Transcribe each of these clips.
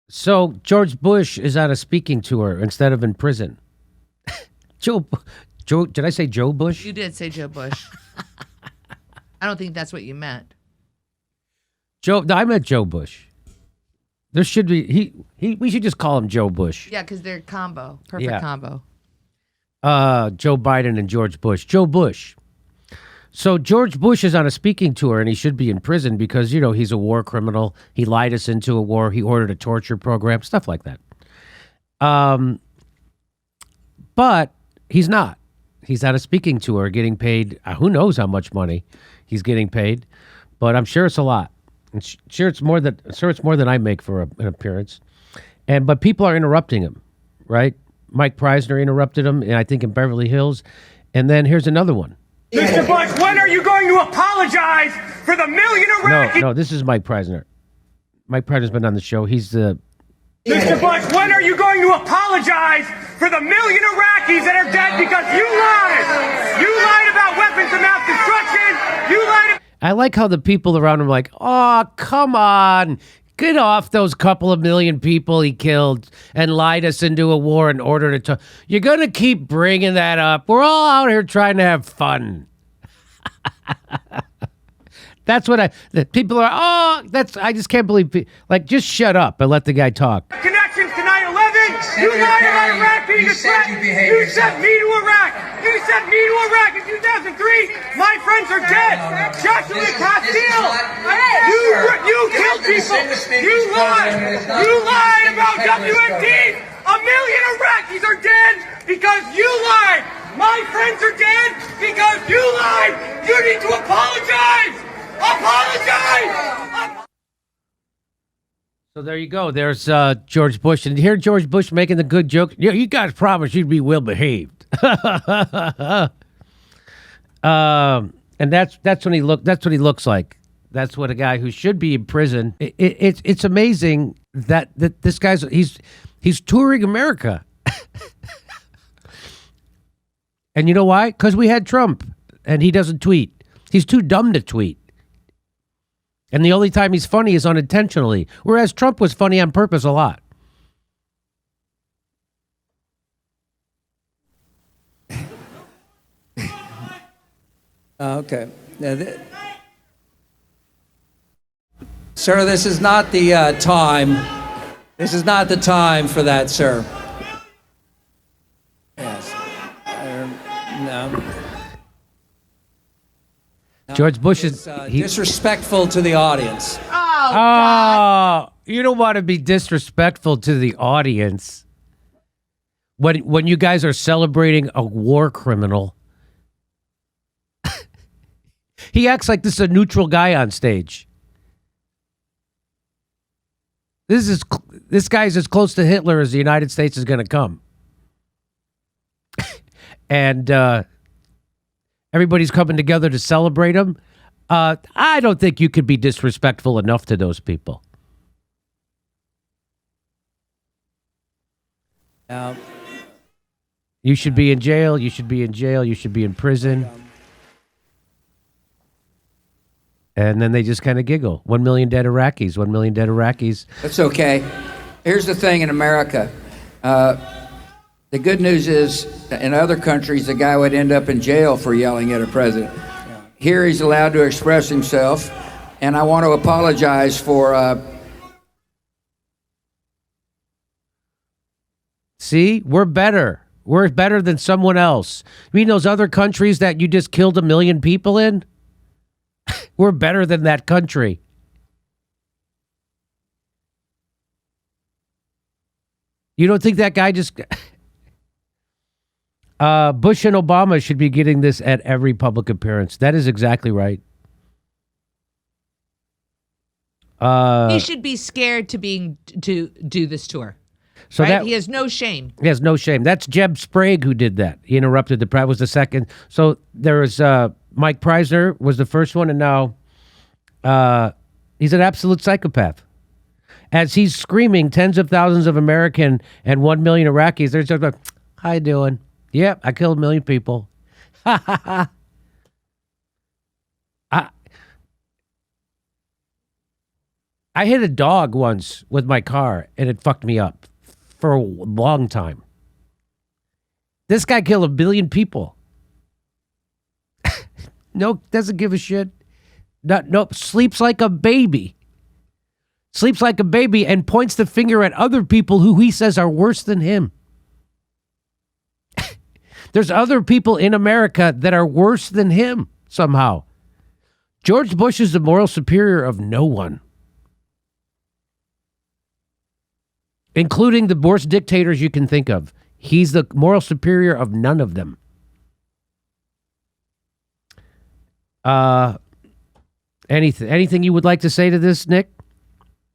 So George Bush is on a speaking tour instead of in prison. Joe, did I say Joe Bush? You did say Joe Bush. I don't think that's what you meant. No, I meant Joe Bush. There should be we should just call him Joe Bush. Yeah, because they're combo, perfect combo. Joe Biden and George Bush. Joe Bush. So George Bush is on a speaking tour and he should be in prison because, he's a war criminal. He lied us into a war. He ordered a torture program, stuff like that. But he's not. He's on a speaking tour getting paid. Who knows how much money he's getting paid, but I'm sure it's a lot. And sure it's more than I make for an appearance. But people are interrupting him, right? Mike Preisner interrupted him, and I think in Beverly Hills. And then here's another one. Mr. Bush, when are you going to apologize for the million Iraqis? No, this is Mike Preisner. Mike Preisner's been on the show. He's the... Mr. Bush, when are you going to apologize for the million Iraqis that are dead because you lied? You lied about weapons of mass destruction. You lied. I like how the people around him are like, oh, come on. Get off those couple of million people he killed and lied us into a war in order to... You're going to keep bringing that up. We're all out here trying to have fun. That's what people are, I just can't believe, just shut up and let the guy talk. Connections to 9/11. You lied about Iraq being a threat. You sent me to Iraq. You sent me to Iraq in 2003. My friends are dead. Joshua Castile. You killed people. You lied. You lied about WMD. A million Iraqis are dead because you lied. My friends are dead because you lied. You need to apologize. Apologize! So there you go. There's George Bush. And here George Bush making the good joke. You guys promised you'd be well behaved. And that's what he looks like. That's what a guy who should be in prison. It's amazing that this guy's he's touring America. And you know why? Because we had Trump and he doesn't tweet. He's too dumb to tweet. And the only time he's funny is unintentionally, whereas Trump was funny on purpose a lot. Okay. Sir, this is not the time. This is not the time for that, sir. Yes. No. George Bush is disrespectful to the audience. Oh, you don't want to be disrespectful to the audience when you guys are celebrating a war criminal. He acts like this is a neutral guy on stage. This guy's as close to Hitler as the United States is going to come. And everybody's coming together to celebrate him. I don't think you could be disrespectful enough to those people. You should be in jail. You should be in jail. You should be in prison. And then they just kind of giggle. 1 million dead Iraqis. 1 million dead Iraqis. That's okay. Here's the thing in America. The good news is, in other countries, the guy would end up in jail for yelling at a president. Here he's allowed to express himself, and I want to apologize for... See, we're better. We're better than someone else. You mean those other countries that you just killed 1 million people in? We're better than that country. You don't think that guy just... Bush and Obama should be getting this at every public appearance. That is exactly right. He should be scared to do this tour. So right? He has no shame. He has no shame. That's Jeb Sprague who did that. He interrupted the was the second. So there was Mike Preisner was the first one, and now he's an absolute psychopath. As he's screaming, tens of thousands of American and 1 million Iraqis, they're just like, how you doing? Yep, I killed 1 million people. Ha ha ha. I hit a dog once with my car, and it fucked me up for a long time. This guy killed 1 billion people. No, doesn't give a shit. Nope, sleeps like a baby. Sleeps like a baby and points the finger at other people who he says are worse than him. There's other people in America that are worse than him somehow. George Bush is the moral superior of no one, including the worst dictators you can think of. He's the moral superior of none of them. Anything you would like to say to this, Nick?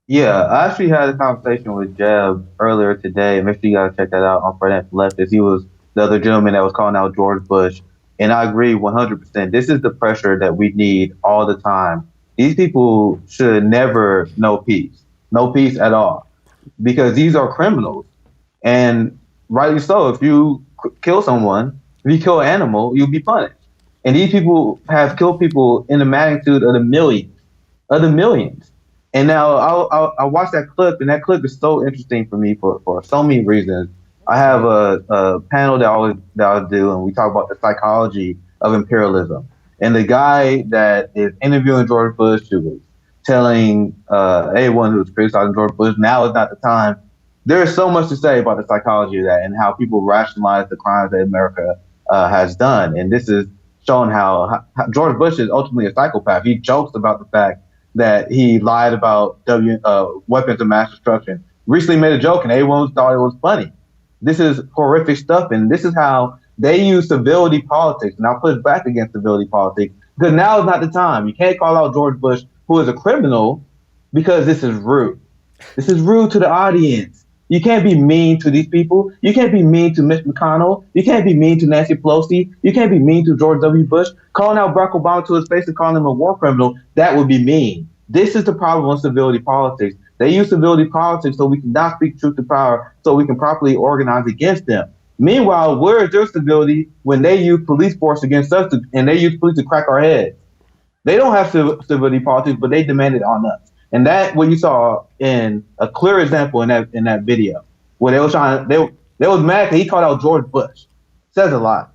Yeah, I actually had a conversation with Jeb earlier today. Make sure you guys check that out on Friday Leftist. He was the other gentleman that was calling out George Bush. And I agree 100%. This is the pressure that we need all the time. These people should never know peace. No peace at all. Because these are criminals. And rightly so, if you kill someone, if you kill an animal, you'll be punished. And these people have killed people in the magnitude of the millions. And now I watched that clip, and that clip is so interesting for me for so many reasons. I have a panel that I do, and we talk about the psychology of imperialism. And the guy that is interviewing George Bush, who was telling anyone who was criticizing George Bush, now is not the time. There is so much to say about the psychology of that and how people rationalize the crimes that America has done. And this is showing how George Bush is ultimately a psychopath. He jokes about the fact that he lied about weapons of mass destruction. Recently made a joke, and everyone thought it was funny. This is horrific stuff, and this is how they use civility politics. And I'll push back against civility politics, because now is not the time. You can't call out George Bush, who is a criminal, because this is rude. This is rude to the audience. You can't be mean to these people. You can't be mean to Mitch McConnell. You can't be mean to Nancy Pelosi. You can't be mean to George W. Bush. Calling out Barack Obama to his face and calling him a war criminal, that would be mean. This is the problem with civility politics. They use civility politics so we can not speak truth to power, so we can properly organize against them. Meanwhile, where is their civility when they use police force against us and they use police to crack our heads? They don't have civility politics, but they demand it on us. And that what you saw in a clear example in that video, where they was mad that he called out George Bush. Says a lot.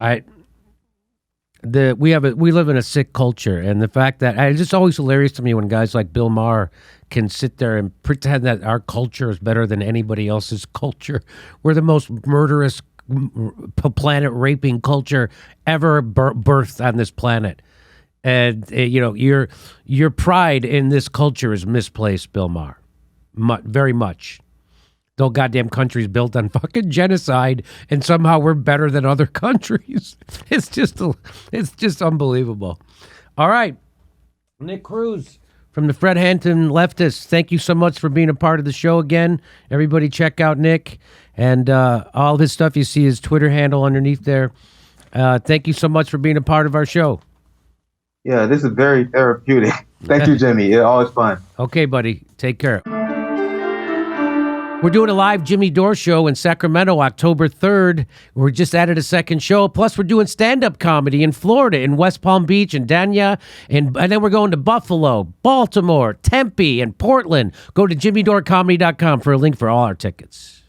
We live in a sick culture, and the fact that it's just always hilarious to me when guys like Bill Maher can sit there and pretend that our culture is better than anybody else's culture. We're the most murderous, planet raping culture ever birthed on this planet. And your pride in this culture is misplaced, Bill Maher. Very much. The whole goddamn country's built on fucking genocide, and somehow we're better than other countries. It's just unbelievable. All right, Nick Cruz from the Fred Hampton Leftists. Thank you so much for being a part of the show again. Everybody, check out Nick and all of his stuff. You see his Twitter handle underneath there. Thank you so much for being a part of our show. Yeah, this is very therapeutic. Thank you, Jimmy. It's always fun. Okay, buddy. Take care. We're doing a live Jimmy Dore show in Sacramento, October 3rd. We just added a second show. Plus, we're doing stand-up comedy in Florida, in West Palm Beach and Dania. And then we're going to Buffalo, Baltimore, Tempe, and Portland. Go to jimmydorecomedy.com for a link for all our tickets.